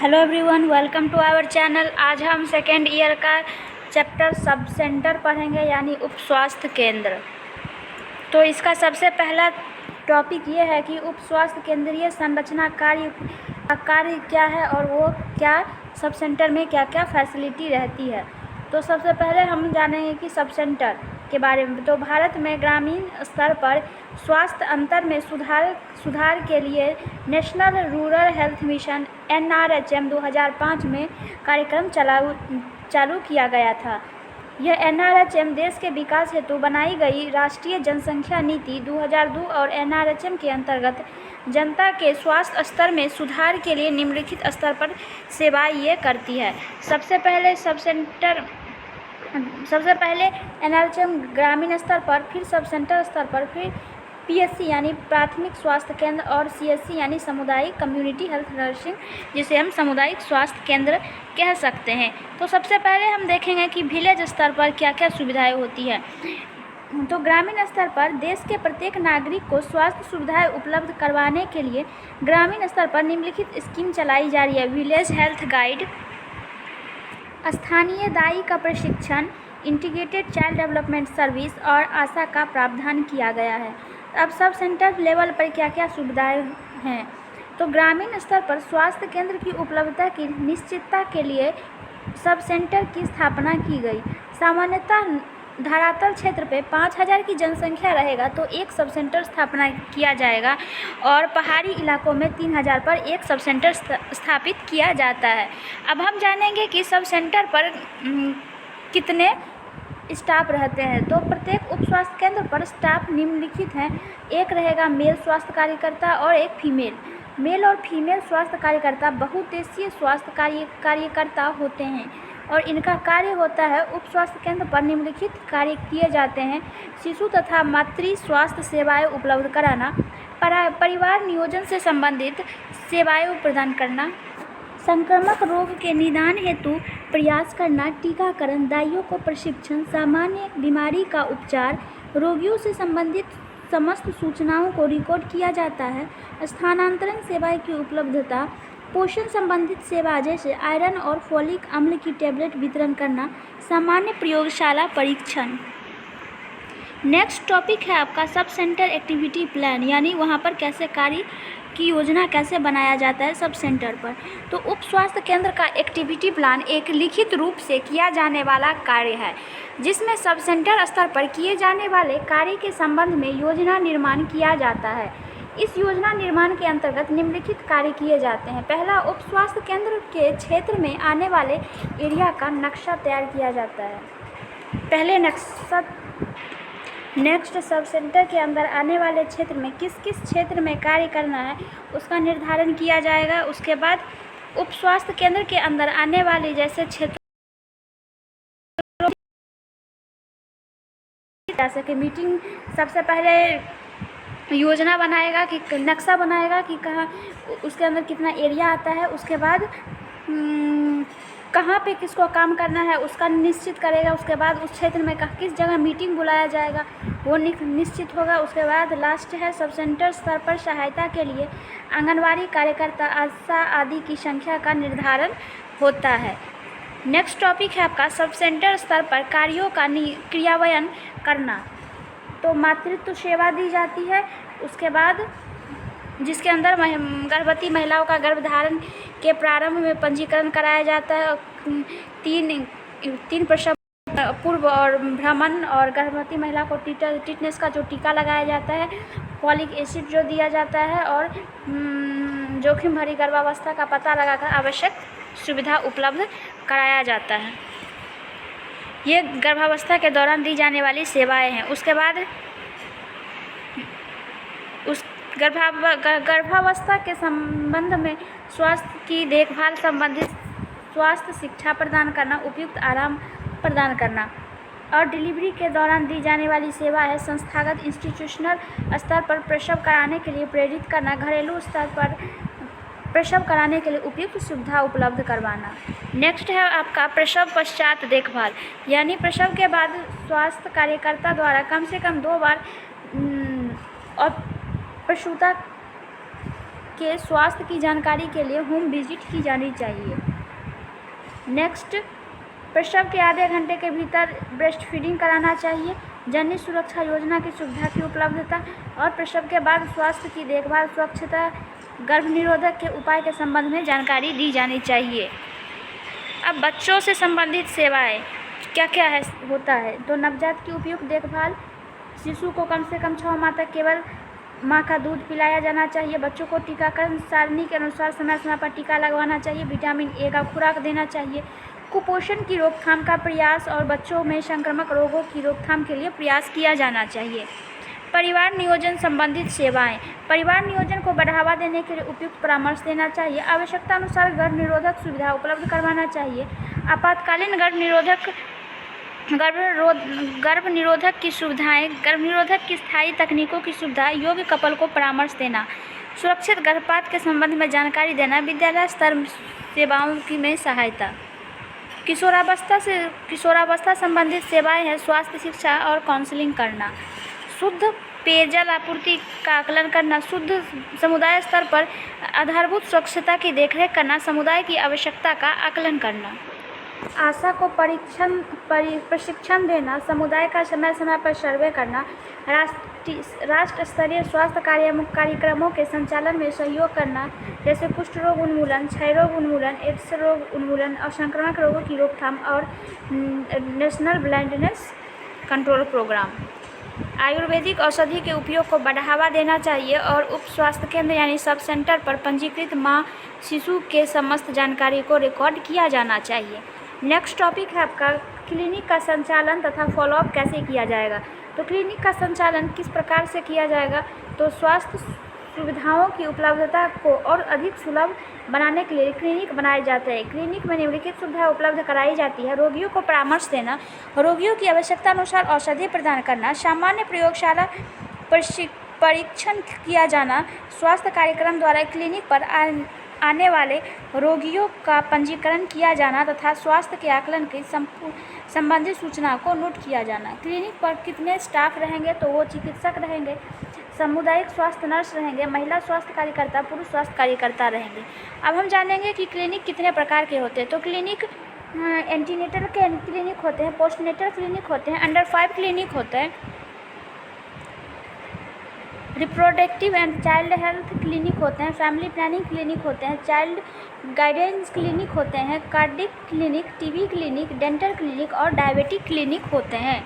Hello everyone, welcome to our channel. आज हम second year का चैप्टर सब सेंटर पढ़ेंगे, यानी उप स्वास्थ्य केंद्र। तो इसका सबसे पहला टॉपिक ये है कि उप स्वास्थ्य केंद्रीय संरचना कार्य क्या है और वो क्या सब सेंटर में क्या क्या फैसिलिटी रहती है। तो सबसे पहले हम जानेंगे कि सब सेंटर के बारे में। तो भारत में ग्रामीण स्तर पर स्वास्थ्य अंतर में सुधार के लिए national rural health mission NRHM 2005 में कार्यक्रम चालू किया गया था। यह NRHM देश के विकास हेतु बनाई गई राष्ट्रीय जनसंख्या नीति 2002 और NRHM के अंतर्गत जनता के स्वास्थ्य स्तर में सुधार के लिए निम्नलिखित स्तर पर सेवाएं ये करती है। सबसे पहले NRHM ग्रामीण स्तर पर, फिर सब सेंटर स्तर पर, फिर PSC यानी प्राथमिक स्वास्थ्य केंद्र और CSC यानी सामुदायिक कम्युनिटी हेल्थ नर्सिंग, जिसे हम सामुदायिक स्वास्थ्य केंद्र कह सकते हैं। तो सबसे पहले हम देखेंगे कि विलेज स्तर पर क्या क्या सुविधाएं होती है। तो ग्रामीण स्तर पर देश के प्रत्येक नागरिक को स्वास्थ्य सुविधाएं उपलब्ध करवाने के लिए ग्रामीण स्तर पर निम्नलिखित स्कीम चलाई जा रही है। विलेज हेल्थ गाइड, स्थानीय दाई का प्रशिक्षण, इंटीग्रेटेड चाइल्ड डेवलपमेंट सर्विस और आशा का प्रावधान किया गया है। अब सब सेंटर लेवल पर क्या क्या सुविधाएं हैं। तो ग्रामीण स्तर पर स्वास्थ्य केंद्र की उपलब्धता की निश्चितता के लिए सब सेंटर की स्थापना की गई। सामान्यतः धरातल क्षेत्र पे 5000 की जनसंख्या रहेगा तो एक सब सेंटर स्थापना किया जाएगा और पहाड़ी इलाकों में 3000 पर एक सब सेंटर स्थापित किया जाता है। अब हम जानेंगे कि सब सेंटर पर कितने स्टाफ रहते हैं। तो प्रत्येक उप स्वास्थ्य केंद्र पर स्टाफ निम्नलिखित हैं। एक रहेगा मेल स्वास्थ्य कार्यकर्ता और एक फीमेल। मेल और फीमेल स्वास्थ्य कार्यकर्ता बहुउद्देशीय स्वास्थ्य कार्यकर्ता होते हैं और इनका कार्य होता है उप स्वास्थ्य केंद्र पर निम्नलिखित कार्य किए जाते हैं। शिशु तथा मातृ स्वास्थ्य सेवाएं उपलब्ध कराना, परिवार नियोजन से संबंधित सेवाएं प्रदान करना, संक्रामक रोग के निदान हेतु प्रयास करना, टीकाकरण, दाइयों को प्रशिक्षण, सामान्य बीमारी का उपचार, रोगियों से संबंधित समस्त सूचनाओं को रिकॉर्ड किया जाता है, स्थानांतरण सेवाएं की उपलब्धता, पोषण संबंधित सेवा जैसे आयरन और फोलिक अम्ल की टैबलेट वितरण करना, सामान्य प्रयोगशाला परीक्षण। नेक्स्ट टॉपिक है आपका सब सेंटर एक्टिविटी प्लान, यानी वहाँ पर कैसे कार्य की योजना कैसे बनाया जाता है सब सेंटर पर। तो उप स्वास्थ्य केंद्र का एक्टिविटी प्लान एक लिखित रूप से किया जाने वाला कार्य है जिसमें सब सेंटर स्तर पर किए जाने वाले कार्य के संबंध में योजना निर्माण किया जाता है। इस योजना निर्माण के अंतर्गत निम्नलिखित कार्य किए जाते हैं। पहला, उप स्वास्थ्य केंद्र के क्षेत्र में आने वाले एरिया का नक्शा तैयार किया जाता है। पहले नक्शा नेक्स्ट सब सेंटर के अंदर आने वाले क्षेत्र में किस किस क्षेत्र में कार्य करना है उसका निर्धारण किया जाएगा। उसके बाद उप स्वास्थ्य केंद्र के अंदर आने वाले जैसे क्षेत्र जैसे कि मीटिंग, सबसे पहले योजना बनाएगा कि नक्शा बनाएगा कि कहाँ उसके अंदर कितना एरिया आता है। उसके बाद कहाँ पे किसको काम करना है उसका निश्चित करेगा। उसके बाद उस क्षेत्र में किस जगह मीटिंग बुलाया जाएगा वो निश्चित होगा। उसके बाद लास्ट है सब सेंटर स्तर पर सहायता के लिए आंगनवाड़ी कार्यकर्ता, आशा आदि की संख्या का निर्धारण होता है। नेक्स्ट टॉपिक है आपका सब सेंटर स्तर पर कार्यों का क्रियान्वयन करना। तो मातृत्व सेवा दी जाती है। उसके बाद जिसके अंदर गर्भवती महिलाओं का गर्भधारण के प्रारंभ में पंजीकरण कराया जाता है। तीन प्रसव पूर्व और भ्रमण और गर्भवती महिला को टिटनेस का जो टीका लगाया जाता है, फॉलिक एसिड जो दिया जाता है और जोखिम भरी गर्भावस्था का पता लगाकर आवश्यक सुविधा उपलब्ध कराया जाता है। ये गर्भावस्था के दौरान दी जाने वाली सेवाएं हैं। उसके बाद उस गर्भावस्था के संबंध में स्वास्थ्य की देखभाल संबंधित स्वास्थ्य शिक्षा प्रदान करना, उपयुक्त आराम प्रदान करना और डिलीवरी के दौरान दी जाने वाली सेवा है संस्थागत इंस्टीट्यूशनल स्तर पर प्रसव कराने के लिए प्रेरित करना, घरेलू स्तर पर प्रसव कराने के लिए उपयुक्त सुविधा उपलब्ध करवाना। नेक्स्ट है आपका प्रसव पश्चात देखभाल, यानी प्रसव के बाद स्वास्थ्य कार्यकर्ता द्वारा कम से कम 2 बार और प्रसूता के स्वास्थ्य की जानकारी के लिए होम विजिट की जानी चाहिए। नेक्स्ट, प्रसव के आधे घंटे के भीतर ब्रेस्ट फीडिंग कराना चाहिए। जननी सुरक्षा योजना की सुविधा की उपलब्धता और प्रसव के बाद स्वास्थ्य की देखभाल, स्वच्छता, गर्भनिरोधक के उपाय के संबंध में जानकारी दी जानी चाहिए। अब बच्चों से संबंधित सेवाएं क्या क्या होता है, तो नवजात की उपयुक्त देखभाल, शिशु को कम से कम 6 माह तक केवल माँ का दूध पिलाया जाना चाहिए। बच्चों को टीकाकरण सारणी के अनुसार समय समय पर टीका लगवाना चाहिए। विटामिन ए का खुराक देना चाहिए। कुपोषण की रोकथाम का प्रयास और बच्चों में संक्रामक रोगों की रोकथाम के लिए प्रयास किया जाना चाहिए। परिवार नियोजन संबंधित सेवाएं, परिवार नियोजन को बढ़ावा देने के लिए उपयुक्त परामर्श देना चाहिए। आवश्यकता अनुसार गर्भ निरोधक सुविधा उपलब्ध करवाना चाहिए। आपातकालीन गर्भ निरोधक की सुविधाएं, गर्भ निरोधक की स्थायी तकनीकों की सुविधा, योग्य कपल को परामर्श देना, सुरक्षित गर्भपात के संबंध में जानकारी देना, विद्यालय स्तर सेवाओं की में सहायता। किशोरावस्था संबंधित सेवाएं हैं स्वास्थ्य शिक्षा और काउंसलिंग करना, शुद्ध पेयजल आपूर्ति का आकलन करना, शुद्ध समुदाय स्तर पर आधारभूत स्वच्छता की देखरेख करना, समुदाय की आवश्यकता का आकलन करना, आशा को प्रशिक्षण देना, समुदाय का समय समय पर सर्वे करना, राष्ट्र स्तरीय स्वास्थ्य कार्यक्रमों के संचालन में सहयोग करना, जैसे कुष्ठ रोग उन्मूलन, क्षय रोग उन्मूलन, एड्स रोग उन्मूलन और संक्रामक रोगों की रोकथाम और नेशनल ब्लाइंडनेस कंट्रोल प्रोग्राम। आयुर्वेदिक औषधि के उपयोग को बढ़ावा देना चाहिए और उप स्वास्थ्य केंद्र यानी सब सेंटर पर पंजीकृत माँ शिशु के समस्त जानकारी को रिकॉर्ड किया जाना चाहिए। नेक्स्ट टॉपिक है आपका क्लिनिक का संचालन तथा फॉलोअप कैसे किया जाएगा। तो क्लिनिक का संचालन किस प्रकार से किया जाएगा, तो स्वास्थ्य सुविधाओं की उपलब्धता को और अधिक सुलभ बनाने के लिए क्लिनिक बनाए जाते हैं। क्लिनिक में निम्नलिखित सुविधा उपलब्ध कराई जाती है। रोगियों को परामर्श देना, रोगियों की आवश्यकता अनुसार औषधि प्रदान करना, सामान्य प्रयोगशाला परीक्षण किया जाना, स्वास्थ्य कार्यक्रम द्वारा क्लिनिक पर आने वाले रोगियों का पंजीकरण किया जाना तथा स्वास्थ्य के आकलन की संबंधित सूचना को नोट किया जाना। क्लिनिक पर कितने स्टाफ रहेंगे, तो वो चिकित्सक रहेंगे, सामुदायिक स्वास्थ्य नर्स रहेंगे, महिला स्वास्थ्य कार्यकर्ता, पुरुष स्वास्थ्य कार्यकर्ता रहेंगे। अब हम जानेंगे कि क्लिनिक कितने प्रकार के होते हैं। तो क्लिनिक एंटीनेटल के क्लिनिक होते हैं, पोस्टनेटल क्लिनिक होते हैं, अंडर 5 क्लिनिक होते हैं, reproductive and child health clinic होते हैं, फैमिली प्लानिंग क्लिनिक होते हैं, चाइल्ड गाइडेंस क्लिनिक होते हैं, cardiac clinic, TB clinic, dental clinic और डायबिटिक क्लिनिक होते हैं।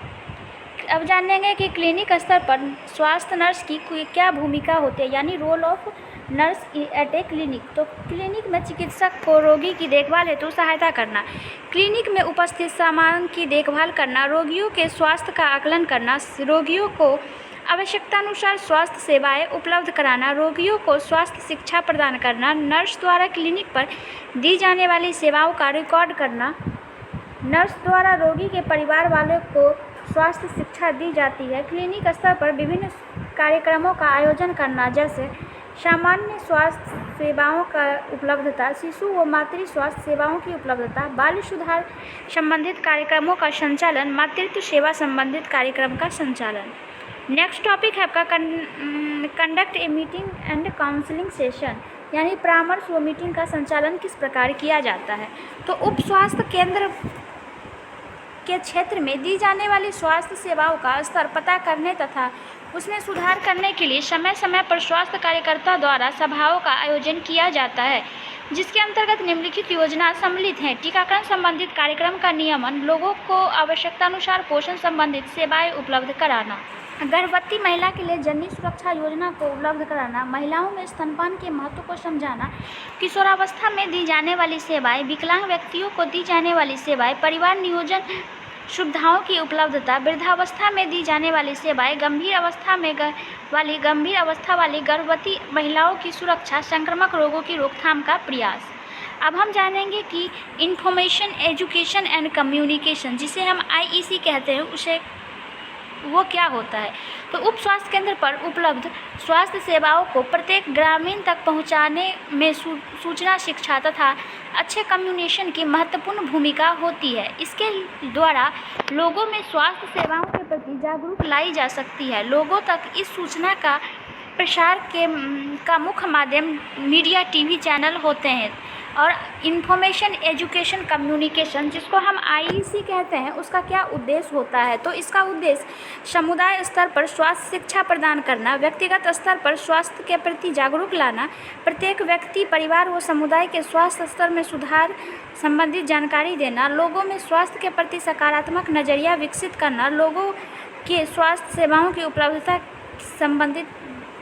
अब जानेंगे कि क्लिनिक स्तर पर स्वास्थ्य नर्स की क्या भूमिका होती है, यानी role of nurse at a clinic. तो क्लिनिक में चिकित्सक को रोगी की देखभाल हेतु सहायता करना, क्लिनिक में उपस्थित सामान की देखभाल करना, रोगियों के स्वास्थ्य का आकलन करना, रोगियों को आवश्यकतानुसार स्वास्थ्य सेवाएं उपलब्ध कराना, रोगियों को स्वास्थ्य शिक्षा प्रदान करना, नर्स द्वारा क्लिनिक पर दी जाने वाली सेवाओं का रिकॉर्ड करना, नर्स द्वारा रोगी के परिवार वालों को स्वास्थ्य शिक्षा दी जाती है। क्लिनिक स्तर पर विभिन्न कार्यक्रमों का आयोजन करना, जैसे सामान्य स्वास्थ्य सेवाओं का उपलब्धता, शिशु व मातृ स्वास्थ्य सेवाओं की उपलब्धता, बाल सुधार संबंधित कार्यक्रमों का संचालन, मातृत्व सेवा संबंधित कार्यक्रम का संचालन। नेक्स्ट टॉपिक है आपका conduct a meeting and counselling session, यानी परामर्श व मीटिंग का संचालन किस प्रकार किया जाता है। तो उप स्वास्थ्य केंद्र के क्षेत्र में दी जाने वाली स्वास्थ्य सेवाओं का स्तर पता करने तथा उसमें सुधार करने के लिए समय समय पर स्वास्थ्य कार्यकर्ता द्वारा सभाओं का आयोजन किया जाता है, जिसके अंतर्गत निम्नलिखित योजना सम्मिलित हैं। टीकाकरण संबंधित कार्यक्रम का नियमन, लोगों को आवश्यकतानुसार पोषण संबंधित सेवाएं उपलब्ध कराना, गर्भवती महिला के लिए जननी सुरक्षा योजना को उपलब्ध कराना, महिलाओं में स्तनपान के महत्व को समझाना, किशोरावस्था में दी जाने वाली सेवाएं, विकलांग व्यक्तियों को दी जाने वाली सेवाएं, परिवार नियोजन सुविधाओं की उपलब्धता, वृद्धावस्था में दी जाने वाली सेवाएं, गंभीर अवस्था वाली गर्भवती महिलाओं की सुरक्षा, संक्रामक रोगों की रोकथाम का प्रयास। अब हम जानेंगे कि इंफॉर्मेशन एजुकेशन एंड कम्युनिकेशन, जिसे हम IEC कहते हैं, उसे वो क्या होता है। तो उप स्वास्थ्य केंद्र पर उपलब्ध स्वास्थ्य सेवाओं को प्रत्येक ग्रामीण तक पहुंचाने में सूचना, शिक्षा तथा अच्छे कम्युनिकेशन की महत्वपूर्ण भूमिका होती है। इसके द्वारा लोगों में स्वास्थ्य सेवाओं के प्रति जागरूकता लाई जा सकती है। लोगों तक इस सूचना का प्रसार का मुख्य माध्यम मीडिया, टीवी चैनल होते हैं। और इन्फॉर्मेशन एजुकेशन कम्युनिकेशन, जिसको हम आईईसी कहते हैं, उसका क्या उद्देश्य होता है? तो इसका उद्देश्य समुदाय स्तर पर स्वास्थ्य शिक्षा प्रदान करना, व्यक्तिगत स्तर पर स्वास्थ्य के प्रति जागरूक लाना, प्रत्येक व्यक्ति, परिवार व समुदाय के स्वास्थ्य स्तर में सुधार संबंधित जानकारी देना, लोगों में स्वास्थ्य के प्रति सकारात्मक नज़रिया विकसित करना, लोगों के स्वास्थ्य सेवाओं की उपलब्धता संबंधित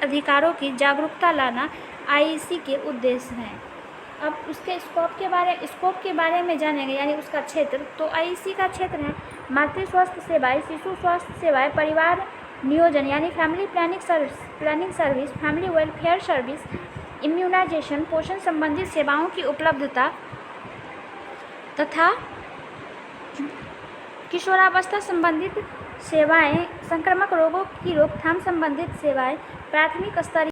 अधिकारों की जागरूकता लाना आईईसी के उद्देश्य हैं। अब उसके स्कोप के बारे में जानेंगे, यानी उसका क्षेत्र। तो आईईसी का क्षेत्र है मातृ स्वास्थ्य सेवाएं, शिशु स्वास्थ्य सेवाएं, परिवार नियोजन यानी family planning service, family welfare service, immunisation, पोषण संबंधित सेवाओं की उपलब्धता तथा किशोरावस्था संबंधित सेवाएं, संक्रामक रोगों की रोकथाम संबंधित सेवाएं, प्राथमिक स्तरीय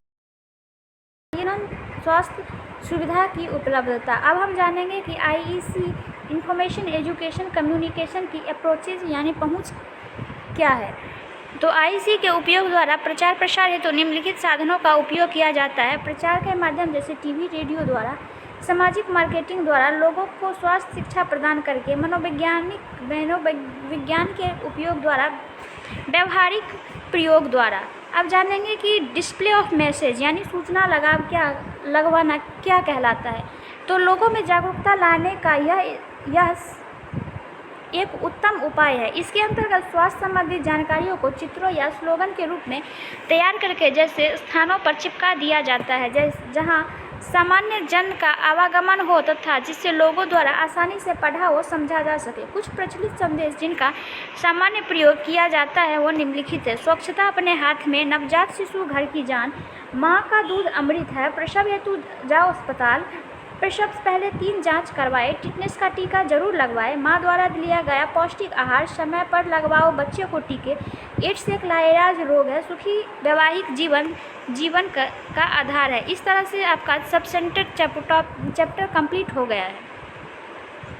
स्वास्थ्य सुविधा की उपलब्धता। अब हम जानेंगे कि आईईसी इंफॉर्मेशन एजुकेशन कम्युनिकेशन की अप्रोचेज यानी पहुंच क्या है। तो आईईसी के उपयोग द्वारा प्रचार प्रसार हेतु निम्नलिखित साधनों का उपयोग किया जाता है। प्रचार के माध्यम जैसे टीवी, रेडियो द्वारा, सामाजिक मार्केटिंग द्वारा, लोगों को स्वास्थ्य शिक्षा प्रदान करके, मनोविज्ञान के उपयोग द्वारा, व्यवहारिक प्रयोग द्वारा। अब जानेंगे कि डिस्प्ले ऑफ मैसेज यानी सूचना लगवाना क्या कहलाता है। तो लोगों में जागरूकता लाने का यह एक उत्तम उपाय है। इसके अंतर्गत स्वास्थ्य संबंधित जानकारियों को चित्रों या स्लोगन के रूप में तैयार करके जैसे स्थानों पर चिपका दिया जाता है जहां सामान्य जन का आवागमन हो तथा जिससे लोगों द्वारा आसानी से पढ़ा व समझा जा सके। कुछ प्रचलित संदेश जिनका सामान्य प्रयोग किया जाता है वो निम्नलिखित है। स्वच्छता अपने हाथ में, नवजात शिशु घर की जान, माँ का दूध अमृत है, प्रसव हेतु जाओ अस्पताल, प्रसव से पहले 3 जांच करवाए, टिटनेस का टीका जरूर लगवाए, माँ द्वारा लिया गया पौष्टिक आहार समय पर लगवाओ बच्चे को टीके, एड्स एक लाइलाज रोग है, सुखी वैवाहिक जीवन का आधार है। इस तरह से आपका सब सेंटर चैप्टर कंप्लीट हो गया है।